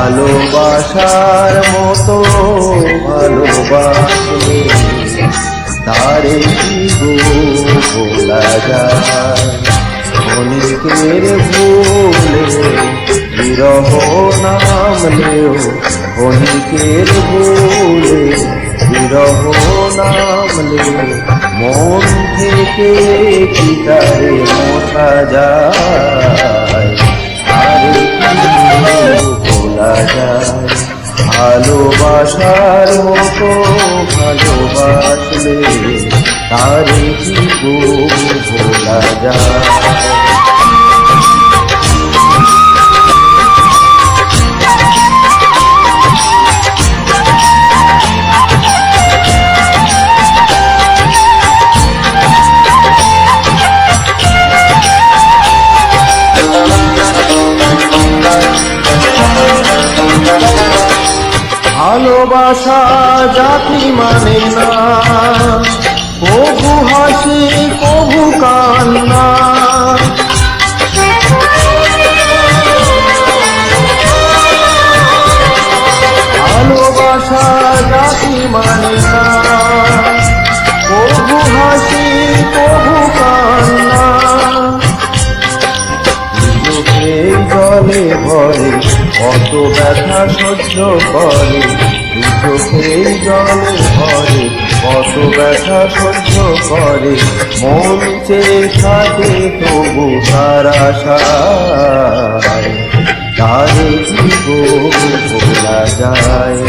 ভালোবাসার মতো ভালোবাসলে তারে কি গো ভোলা যায়। ক্ষণিকের ভুলে বিরহ নামলেও, ক্ষণিকের ভুলে বিরহ নামলে মন থেকে কি তারে মোছা যায়। আরে কি ভোলা যায়। ভালোবাসার মতো ভালোবাসলে তারে কি গো ভোলা যায়। ভালোবাসা জাতি মানে না, কবু হাসি কবু কান্না। ভালোবাসা জাতি মানে না, কবু হাসি কবু কান্না। চোখের জলে ভরে কত ব্যথা সহ্য করে, চোখের জলে ভরে কত ব্যথা সহ্য করে। মন চেয়ে থাকে তবু তার আশায়, তারে কি গো ভোলা যায়।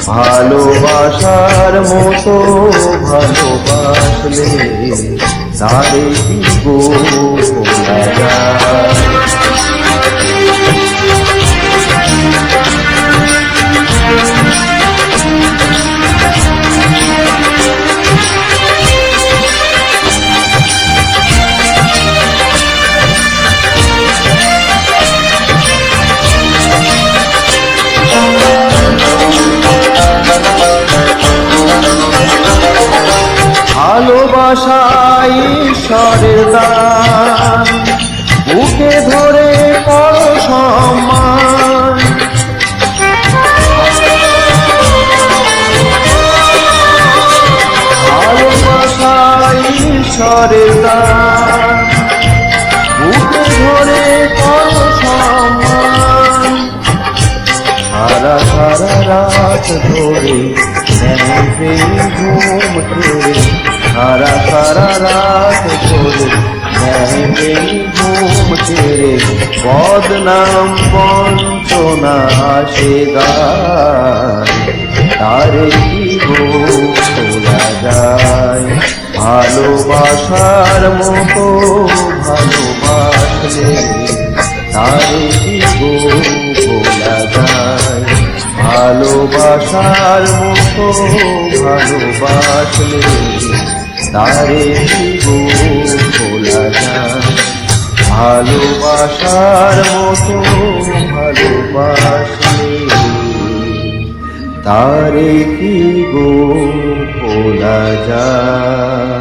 ভালোবাসার মতো ভালোবাসলে তারে কি গো ভোলা যায়। ভালোবাসা ঈশ্বরের দান, বুকে ধরে করো সম্মান। ভালোবাসা ঈশ্বরের দান, বুকে ধরে করো সম্মান। সারা সারা রাত ধরে ঘুম ধরে, সারা সারা রাত ধরে ঘুম ছেড়ে বদনাম বঞ্চনা আসে গায়। তারে কি গো ভোলা যায়। ভালোবাসার মতো ভালোবাসলে তারে কি গো ভোলা যায়। ভালোবাসার মতো ভালোবাসলে তারে কি গো ভোলা যায়। ভালোবাসার মতো ভালোবাসলে তারে কি গো ভোলা যায়।